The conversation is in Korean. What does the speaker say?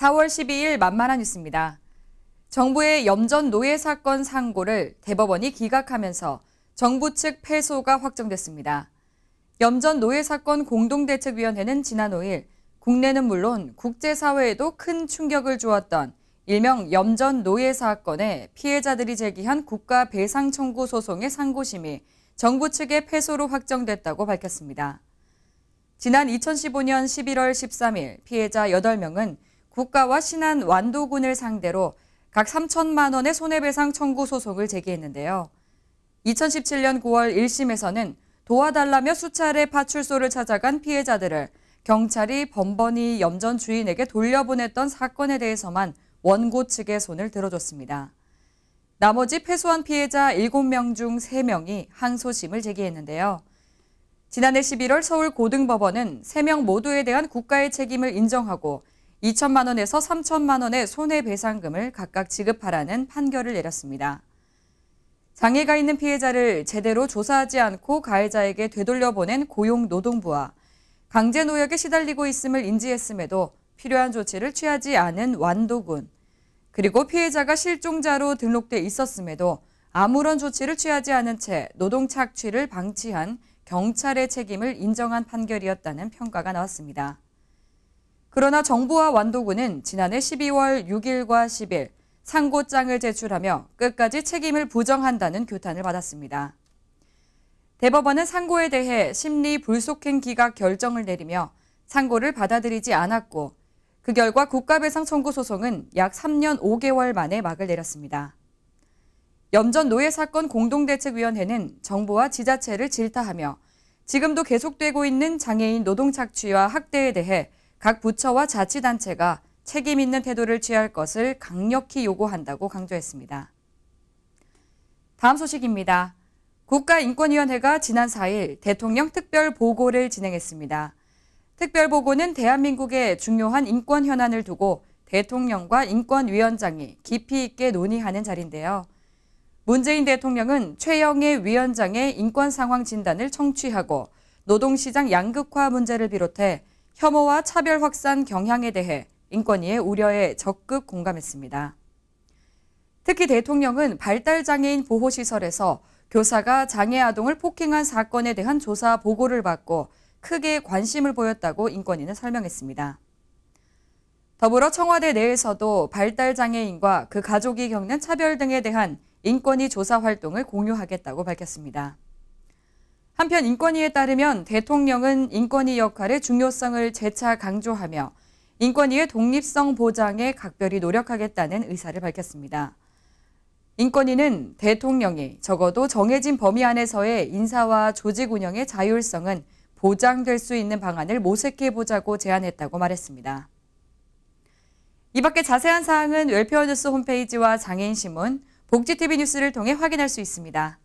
4월 12일 만만한 뉴스입니다. 정부의 염전 노예 사건 상고를 대법원이 기각하면서 정부 측 패소가 확정됐습니다. 염전 노예 사건 공동대책위원회는 지난 5일 국내는 물론 국제사회에도 큰 충격을 주었던 일명 염전 노예 사건의 피해자들이 제기한 국가 배상 청구 소송의 상고심이 정부 측의 패소로 확정됐다고 밝혔습니다. 지난 2015년 11월 13일 피해자 8명은 국가와 신안 완도군을 상대로 각 3천만 원의 손해배상 청구 소송을 제기했는데요. 2017년 9월 1심에서는 도와달라며 수차례 파출소를 찾아간 피해자들을 경찰이 번번이 염전 주인에게 돌려보냈던 사건에 대해서만 원고 측의 손을 들어줬습니다. 나머지 패소한 피해자 7명 중 3명이 항소심을 제기했는데요. 지난해 11월 서울고등법원은 3명 모두에 대한 국가의 책임을 인정하고 2천만 원에서 3천만 원의 손해배상금을 각각 지급하라는 판결을 내렸습니다. 장애가 있는 피해자를 제대로 조사하지 않고 가해자에게 되돌려보낸 고용노동부와 강제노역에 시달리고 있음을 인지했음에도 필요한 조치를 취하지 않은 완도군, 그리고 피해자가 실종자로 등록돼 있었음에도 아무런 조치를 취하지 않은 채 노동 착취를 방치한 경찰의 책임을 인정한 판결이었다는 평가가 나왔습니다. 그러나 정부와 완도군은 지난해 12월 6일과 10일 상고장을 제출하며 끝까지 책임을 부정한다는 규탄을 받았습니다. 대법원은 상고에 대해 심리 불속행 기각 결정을 내리며 상고를 받아들이지 않았고 그 결과 국가배상 청구 소송은 약 3년 5개월 만에 막을 내렸습니다. 염전 노예 사건 공동대책위원회는 정부와 지자체를 질타하며 지금도 계속되고 있는 장애인 노동 착취와 학대에 대해 각 부처와 자치단체가 책임 있는 태도를 취할 것을 강력히 요구한다고 강조했습니다. 다음 소식입니다. 국가인권위원회가 지난 4일 대통령 특별보고를 진행했습니다. 특별보고는 대한민국의 중요한 인권 현안을 두고 대통령과 인권위원장이 깊이 있게 논의하는 자리인데요. 문재인 대통령은 최영애 위원장의 인권 상황 진단을 청취하고 노동시장 양극화 문제를 비롯해 혐오와 차별 확산 경향에 대해 인권위의 우려에 적극 공감했습니다. 특히 대통령은 발달장애인 보호시설에서 교사가 장애 아동을 폭행한 사건에 대한 조사 보고를 받고 크게 관심을 보였다고 인권위는 설명했습니다. 더불어 청와대 내에서도 발달장애인과 그 가족이 겪는 차별 등에 대한 인권위 조사 활동을 공유하겠다고 밝혔습니다. 한편 인권위에 따르면 대통령은 인권위 역할의 중요성을 재차 강조하며 인권위의 독립성 보장에 각별히 노력하겠다는 의사를 밝혔습니다. 인권위는 대통령이 적어도 정해진 범위 안에서의 인사와 조직 운영의 자율성은 보장될 수 있는 방안을 모색해보자고 제안했다고 말했습니다. 이 밖에 자세한 사항은 웰페어 뉴스 홈페이지와 장애인신문, 복지TV 뉴스를 통해 확인할 수 있습니다.